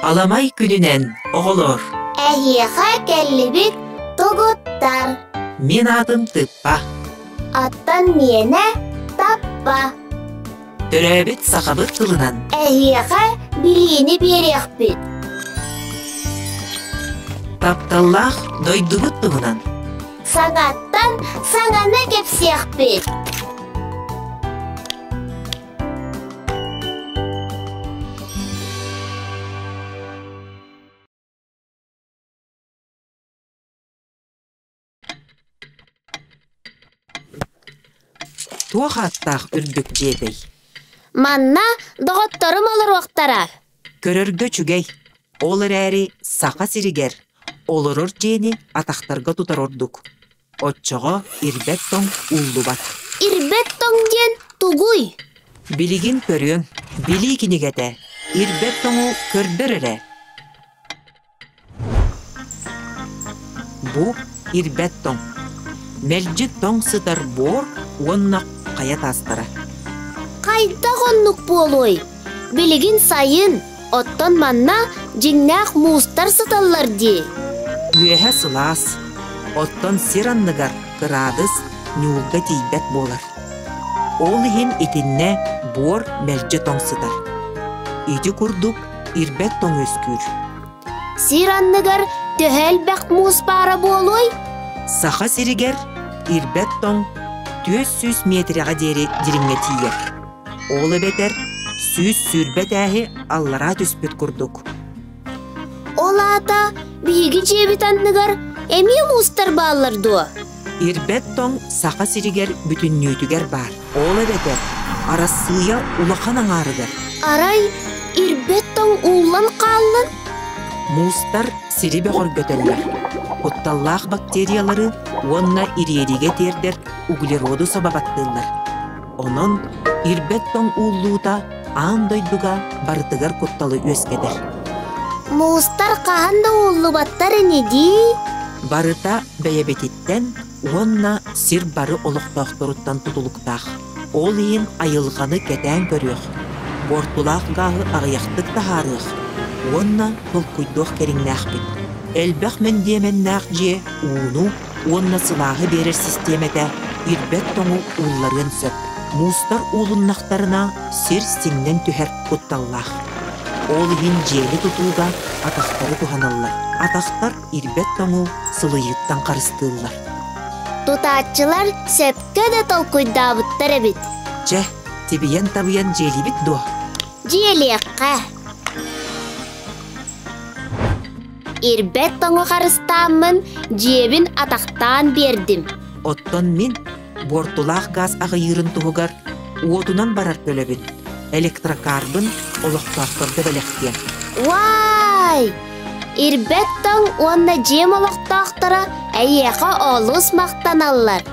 Alamay gününen oğulur. Әйеға кәллібік тұғыттар. Мен adım Tıppa. Аттан мені таппа. Төрәбіт сақабыт тылынан. Әйеға біліні берек біт. Тапталлах дойдубыт тылынан. Саңаттан саңаны кепсек біт. Туақ аттақ үрдік жебей. Манна доғыттарым алыр оқтара. Көрөргө чүгей. Олар әрі сақа сиригер. Олырыр жені атақтарға тұтар ордық. Отчоға ирбеттон уллу бат. Ирбеттон ден тугуй. Билигин көрүн, били кинигете. Ирбеттону көрдөрөрө. Бу ирбеттон. Мелжи тоң сытар бор, онна қая тастыра. Қайда ғоннық болуй. Білігін сайын, оттон манна жиннақ мустар сыталар де. Үйәһә сылас. Оттон сиранныгар кырадыс нюлга тейбет болар. Ол ихин итинне бор мелжи тоң сытар. Иди курдук ирбет тоң өскүр. Сиранныгар төхәл бәк мус бара болуй. Саха сиригер ирбет тоң 400 метрға дері диринге тиер. Олы бетер сүйіз сүрбет әхи аллара түспет күрдік. Олата биги жебит анныгар эми мустар бааларды. Ирбет тоң саха сиригер бүтін нөйтігер бар. Олы бетер арасыя улақан аңарыгар. Арай ирбет тоң улан қалын. Мустар сирибе көргөтелер. Отталлах бактериялары онна ириериге тердер углероду собабаттылар. Онон ирбет тоң уллуута андойдуга бартыгар котталы өскедер. Мустар қағанда уллу баттар энеди. Барыта бәйебетиттен онна сир бары олықтақтыруттан тутулуктақ. Ол ең айылғаны кетен көріқ. Бортулақ ғағы ағияқтық тахарық. Онна бұл күйдоқ керіңнәқ бит. Әлбәқ мен деменнәқ же уыну онна сылағы берер системете ирбет тоңу улларын сөп. Мустар улыннақтарына сир сіңнен түхер құтталлақ. Ол ең жели тұтуға атақтары туғаналар. Атақтар ирбет тоңу сылыйыттан қарыстылар. Тутатчылар сөпке де толкуйдабыттар бит. Че, тебиян табиян жели бит до. Желеққа. Ирбет тоңу қарыстамын жебін атақтан бердім. Оттон мен бортулақ газ ағайырын туғығар уотунан барар бөлебін. Электрокарбын олықтақтырды бәлектен. Вай! Ирбет тоң онна жем олықтақтыра әйеқа олыс мақтаналар.